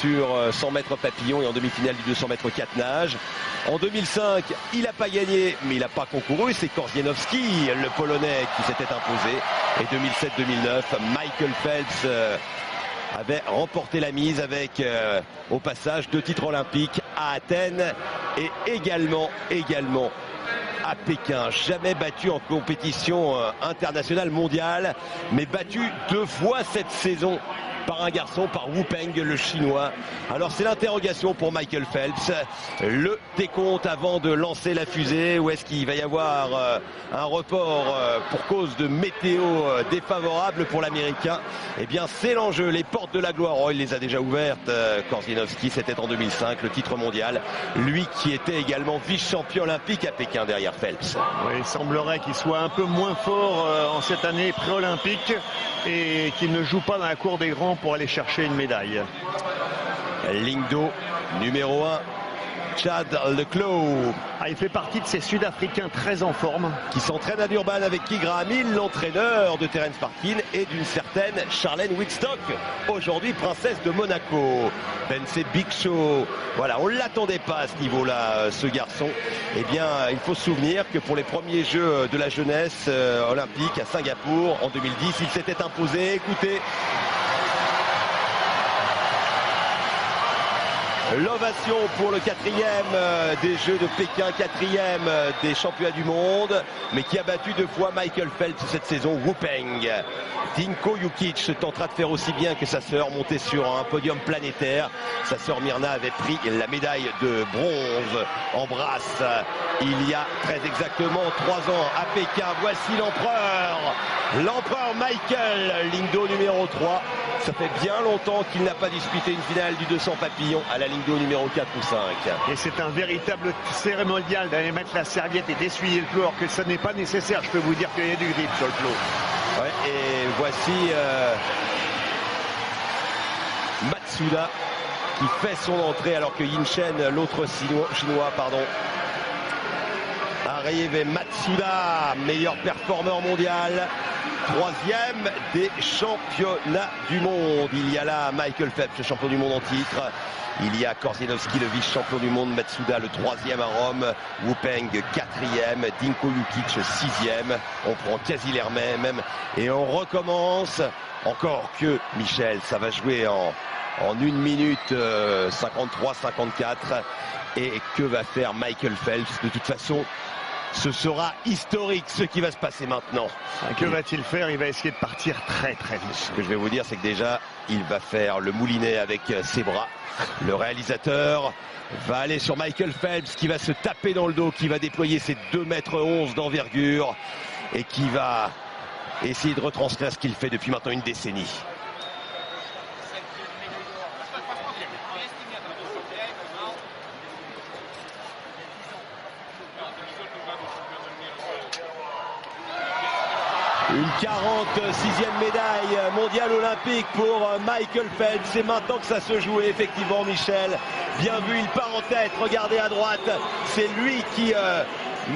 sur 100 mètres papillon et en demi-finale du 200 mètres 4 nages. En 2005, il n'a pas gagné, mais il n'a pas concouru. C'est Korzeniowski, le Polonais, qui s'était imposé. Et 2007-2009, Michael Phelps avait remporté la mise avec, au passage, 2 titres olympiques à Athènes et également à Pékin. Jamais battu en compétition internationale mondiale, mais battu 2 fois cette saison par un garçon, par Wu Peng, le chinois. Alors c'est l'interrogation pour Michael Phelps. Le décompte avant de lancer la fusée, ou est-ce qu'il va y avoir un report pour cause de météo défavorable pour l'Américain? Eh bien c'est l'enjeu, les portes de la gloire. Oh, il les a déjà ouvertes, Korzeniowski, c'était en 2005, le titre mondial. Lui qui était également vice-champion olympique à Pékin derrière Phelps. Oui, il semblerait qu'il soit un peu moins fort en cette année pré-olympique et qu'il ne joue pas dans la cour des grands pour aller chercher une médaille. Lingdo, numéro 1, Chad le Clos. Il fait partie de ces Sud-Africains très en forme. Qui s'entraîne à Durban avec Kigra Hamil, l'entraîneur de Terence Parkin et d'une certaine Charlène Wittstock, aujourd'hui princesse de Monaco. C'est Big Show. Voilà, on ne l'attendait pas à ce niveau-là, ce garçon. Eh bien, il faut se souvenir que pour les premiers Jeux de la jeunesse olympique à Singapour, en 2010, il s'était imposé. Écoutez. L'ovation pour le 4e des Jeux de Pékin, 4e des championnats du monde, mais qui a battu 2 fois Michael Phelps cette saison, Wu Peng. Dinko Jukic se tentera de faire aussi bien que sa sœur, monter sur un podium planétaire. Sa sœur Myrna avait pris la médaille de bronze en brasse il y a très exactement 3 ans à Pékin. Voici l'empereur Michael Lingdo numéro 3. Ça fait bien longtemps qu'il n'a pas disputé une finale du 200 papillon à la Lingdo numéro 4 ou 5. Et c'est un véritable cérémonial d'aller mettre la serviette et d'essuyer le plot, alors que ça n'est pas nécessaire. Je peux vous dire qu'il y a du grip sur le plot. Ouais, et voici Matsuda qui fait son entrée alors que Yin Shen, l'autre chinois, arrive. Matsuda, meilleur performeur mondial, 3e des championnats du monde. Il y a là Michael Phelps, le champion du monde en titre. Il y a Korzeniowski, le vice-champion du monde. Matsuda, le 3e à Rome. Wu Peng, 4e. Dinko Jukic, 6e. On prend Casillermet même. Et on recommence. Encore que, Michel, ça va jouer en 1 minute 53-54. Et que va faire Michael Phelps? De toute façon, ce sera historique ce qui va se passer maintenant. Que va-t-il faire? Il va essayer de partir très très vite. Ce que je vais vous dire, c'est que déjà, il va faire le moulinet avec ses bras. Le réalisateur va aller sur Michael Phelps qui va se taper dans le dos, qui va déployer ses 2,11 m d'envergure et qui va essayer de retranscrire ce qu'il fait depuis maintenant une décennie. Une 46e médaille mondiale olympique pour Michael Phelps. C'est maintenant que ça se joue effectivement, Michel. Bien vu, il part en tête. Regardez à droite, c'est lui qui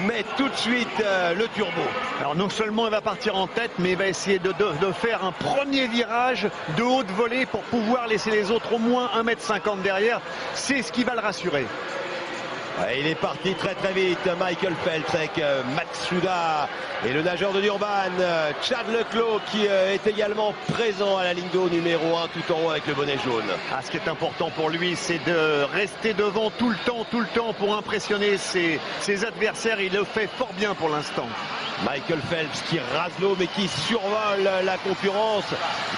met tout de suite le turbo. Alors non seulement il va partir en tête, mais il va essayer de faire un premier virage de haute volée pour pouvoir laisser les autres au moins 1,50 m derrière. C'est ce qui va le rassurer. Il est parti très très vite, Michael Phelps, avec Matsuda et le nageur de Durban, Chad le Clos, qui est également présent à la Lingdo numéro 1 tout en haut avec le bonnet jaune. Ce qui est important pour lui, c'est de rester devant tout le temps pour impressionner ses adversaires. Il le fait fort bien pour l'instant. Michael Phelps qui rase l'eau mais qui survole la concurrence.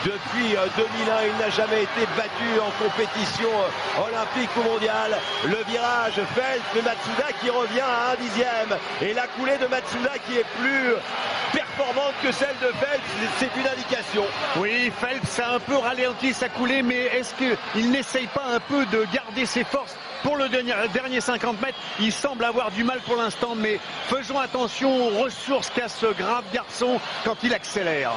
Depuis 2001, il n'a jamais été battu en compétition olympique ou mondiale. Le virage Phelps, mais Matsuda qui revient à 1/10. Et la coulée de Matsuda qui est plus performante que celle de Phelps, c'est une indication. Oui, Phelps a un peu ralenti sa coulée, mais est-ce qu'il n'essaye pas un peu de garder ses forces pour le dernier 50 mètres? Il semble avoir du mal pour l'instant, mais faisons attention aux ressources qu'a ce grave garçon quand il accélère.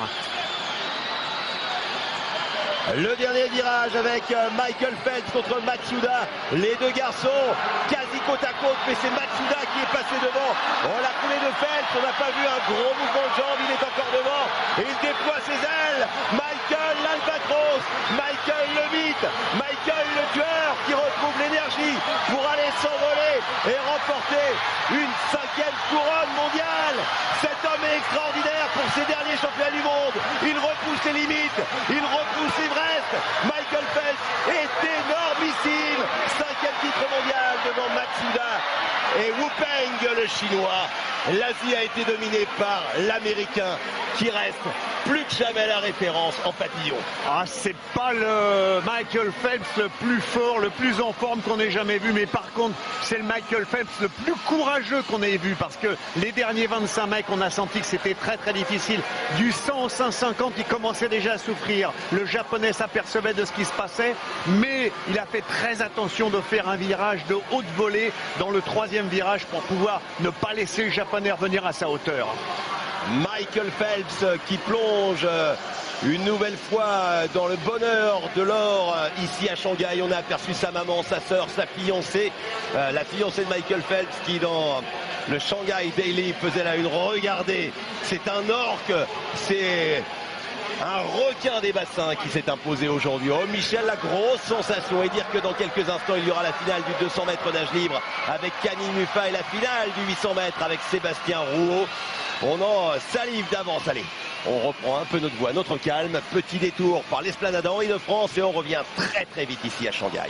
Le dernier virage avec Michael Phelps contre Matsuda. Les deux garçons quasi côte à côte, mais c'est Matsuda qui est passé devant. Oh, la coulée de Phelps, on n'a pas vu un gros mouvement de jambe, il est encore devant. Et il déploie ses ailes. Michael l'Albatros. Michael le mythe, Michael le tueur qui retrouve l'énergie pour aller s'envoler et remporter une 5e couronne mondiale. Cet homme est extraordinaire pour ses derniers championnats du monde. Il repousse les limites, il repousse Everest. Michael Phelps est énormissime. 5e titre mondial devant Matsuda et Wu Peng le chinois. L'Asie a été dominée par l'Américain qui reste plus que jamais la référence en papillon. Ah, c'est pas le Michael Phelps le plus fort, le plus en forme qu'on ait jamais vu, mais par contre, c'est le Michael Phelps le plus courageux qu'on ait vu, parce que les derniers 25 mecs, on a senti que c'était très très difficile. Du 100 au 150, il commençait déjà à souffrir. Le Japonais s'apercevait de ce qui se passait, mais il a fait très attention de faire un virage de haute volée dans le 3e virage pour pouvoir ne pas laisser le Japonais revenir à sa hauteur. Michael Phelps qui plonge une nouvelle fois dans le bonheur de l'or ici à Shanghai. On a aperçu sa maman, sa sœur, sa fiancée, la fiancée de Michael Phelps qui dans le Shanghai Daily faisait la une. Regardez, c'est un orque, c'est un requin des bassins qui s'est imposé aujourd'hui. Oh Michel, la grosse sensation, et dire que dans quelques instants il y aura la finale du 200 mètres nage libre avec Kani Mufa et la finale du 800 mètres avec Sébastien Rouault. On en salive d'avance. Allez, on reprend un peu notre voix, notre calme. Petit détour par l'esplanade Henri de France et on revient très très vite ici à Shanghai.